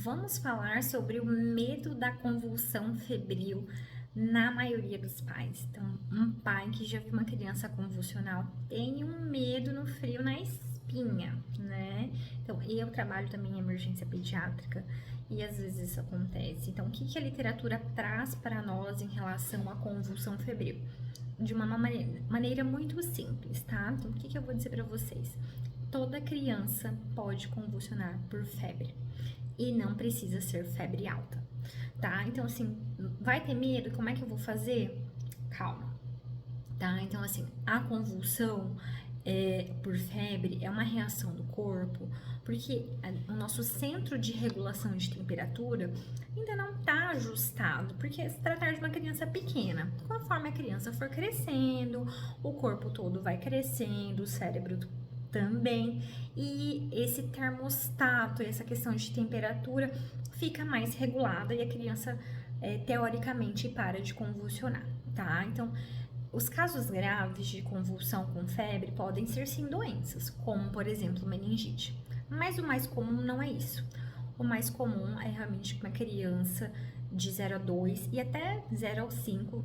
vamos falar sobre o medo da convulsão febril na maioria dos pais. Então, um pai que já viu uma criança convulsional tem um medo no frio na espinha, né? Então, eu trabalho também em emergência pediátrica e às vezes isso acontece. Então, o que a literatura traz para nós em relação à convulsão febril? De uma maneira muito simples, tá? Então, o que eu vou dizer para vocês? Toda criança pode convulsionar por febre e não precisa ser febre alta, tá? Então, assim, vai ter medo? Como é que eu vou fazer? Calma, tá? Então, assim, a convulsão por febre é uma reação do corpo, porque o nosso centro de regulação de temperatura ainda não está ajustado, porque se tratar de uma criança pequena, conforme a criança for crescendo, o corpo todo vai crescendo, o cérebro também, e esse termostato, essa questão de temperatura fica mais regulada e a criança teoricamente para de convulsionar, tá? Então, os casos graves de convulsão com febre podem ser sim doenças, como por exemplo meningite, mas o mais comum não é isso. O mais comum é realmente uma criança de 0 a 2 e até 0 a 5,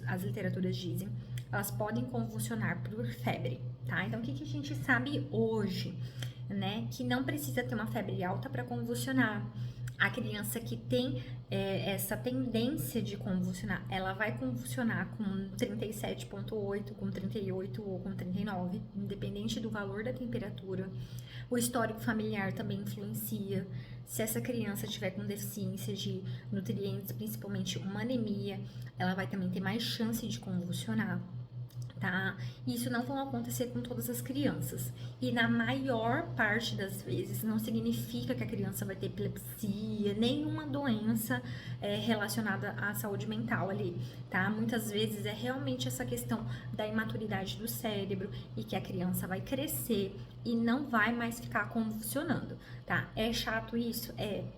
as literaturas dizem, elas podem convulsionar por febre, tá? Então, o que a gente sabe hoje, né? Que não precisa ter uma febre alta para convulsionar. A criança que tem essa tendência de convulsionar, ela vai convulsionar com 37,8, com 38 ou com 39, independente do valor da temperatura. O histórico familiar também influencia. Se essa criança tiver com deficiência de nutrientes, principalmente uma anemia, ela vai também ter mais chance de convulsionar. Tá? Isso não vai acontecer com todas as crianças. E na maior parte das vezes não significa que a criança vai ter epilepsia, nenhuma doença relacionada à saúde mental ali, tá? Muitas vezes é realmente essa questão da imaturidade do cérebro e que a criança vai crescer e não vai mais ficar convulsionando, tá? É chato isso?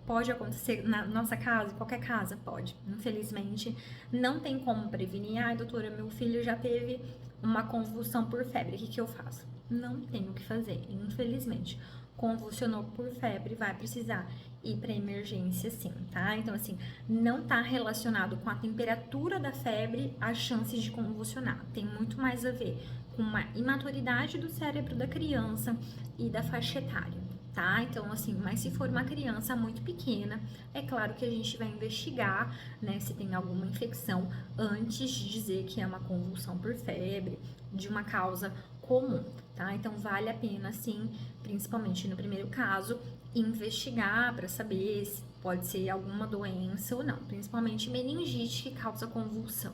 Pode acontecer na nossa casa, qualquer casa? Pode. Infelizmente, não tem como prevenir. Ai, doutora, meu filho já teve uma convulsão por febre, o que eu faço? Não tenho o que fazer, infelizmente. Convulsionou por febre, vai precisar ir para emergência sim, tá? Então, assim, não tá relacionado com a temperatura da febre as chances de convulsionar. Tem muito mais a ver com uma imaturidade do cérebro da criança e da faixa etária, tá? Então, assim, mas se for uma criança muito pequena, é claro que a gente vai investigar, né, se tem alguma infecção antes de dizer que é uma convulsão por febre, de uma causa comum, tá? Então, vale a pena, sim, principalmente no primeiro caso, investigar para saber se pode ser alguma doença ou não, principalmente meningite que causa convulsão,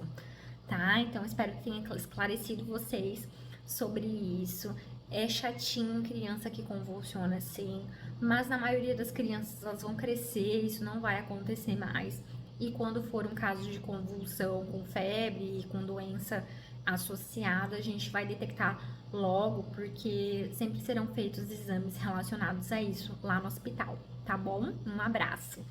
tá? Então, espero que tenha esclarecido vocês sobre isso. É chatinho criança que convulsiona assim, mas na maioria das crianças elas vão crescer, isso não vai acontecer mais. E quando for um caso de convulsão com febre e com doença associada, a gente vai detectar logo, porque sempre serão feitos exames relacionados a isso lá no hospital, tá bom? Um abraço!